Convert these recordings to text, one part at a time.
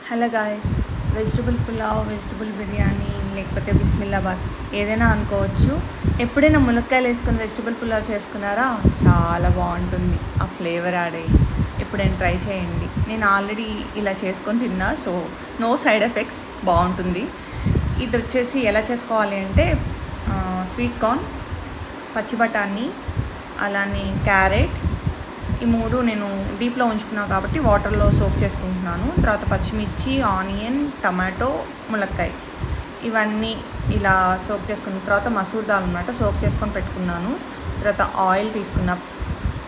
Hello guys, vegetable pulao, vegetable biryani లేకపోతే బిస్మిల్లాబాద్ ఏదైనా అనుకోవచ్చు. ఎప్పుడైనా ములక్కాయలు వేసుకొని వెజిటబుల్ పులావ్ చేసుకున్నారా? చాలా బాగుంటుంది. ఆ ఫ్లేవర్ యాడ్ అయ్యి ఎప్పుడైనా ట్రై చేయండి. నేను ఆల్రెడీ ఇలా చేసుకొని తిన్నా, సో నో సైడ్ ఎఫెక్ట్స్, బాగుంటుంది. ఇది వచ్చేసి ఎలా చేసుకోవాలి అంటే స్వీట్ కార్న్, పచ్చి బఠానీ, అలానే క్యారెట్, ఈ మూడు నేను డీప్లో ఉంచుకున్నాను కాబట్టి వాటర్లో సోక్ చేసుకుంటున్నాను. తర్వాత పచ్చిమిర్చి, ఆనియన్, టమాటో, ములక్కాయ ఇవన్నీ ఇలా సోక్ చేసుకున్న తర్వాత మసూర్ దాల్ అన్నమాట సోక్ చేసుకొని పెట్టుకున్నాను. తర్వాత ఆయిల్ తీసుకున్న,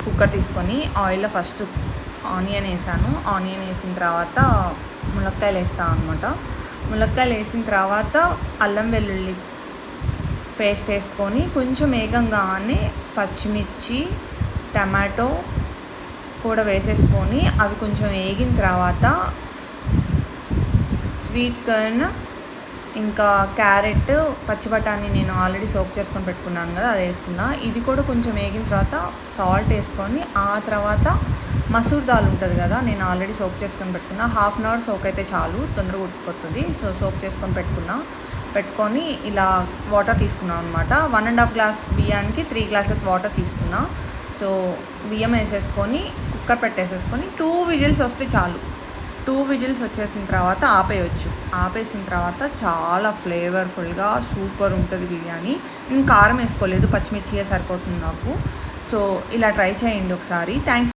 కుక్కర్ తీసుకొని ఆయిల్లో ఫస్ట్ ఆనియన్ వేసాను. ఆనియన్ వేసిన తర్వాత ములక్కాయలు వేస్తాను అనమాట. ములక్కాయలు వేసిన తర్వాత అల్లం వెల్లుల్లి పేస్ట్ వేసుకొని కొంచెం వేగంగానే పచ్చిమిర్చి, టమాటో కూడా వేసేసుకొని అవి కొంచెం వేగిన తర్వాత స్వీట్ కార్న్, ఇంకా క్యారెట్, పచ్చి బఠానీ నేను ఆల్రెడీ సోక్ చేసుకొని పెట్టుకున్నాను కదా, అది వేసుకున్నా. ఇది కూడా కొంచెం వేగిన తర్వాత సాల్ట్ వేసుకొని ఆ తర్వాత మసూర్ దాల్ ఉంటుంది కదా, నేను ఆల్రెడీ సోక్ చేసుకొని పెట్టుకున్నా. 1/2 అవర్ సోక్ అయితే చాలు, తొందరగా ఉడికిపోతుంది. సో సోక్ చేసుకొని పెట్టుకొని ఇలా వాటర్ తీసుకున్నాను అనమాట. 1.5 గ్లాస్ బియ్యానికి 3 గ్లాసెస్ వాటర్ తీసుకున్నా. సో బియ్యం వేసేసుకొని కుక్కర్ పెట్టేసేసుకొని 2 విజిల్స్ వస్తే చాలు. 2 విజిల్స్ వచ్చేసిన తర్వాత ఆపేసిన తర్వాత చాలా ఫ్లేవర్ఫుల్గా సూపర్ ఉంటుంది బిర్యానీ. నేను కారం వేసుకోలేదు, పచ్చిమిర్చియే సరిపోతుంది నాకు. సో ఇలా ట్రై చేయండి ఒకసారి. థ్యాంక్స్.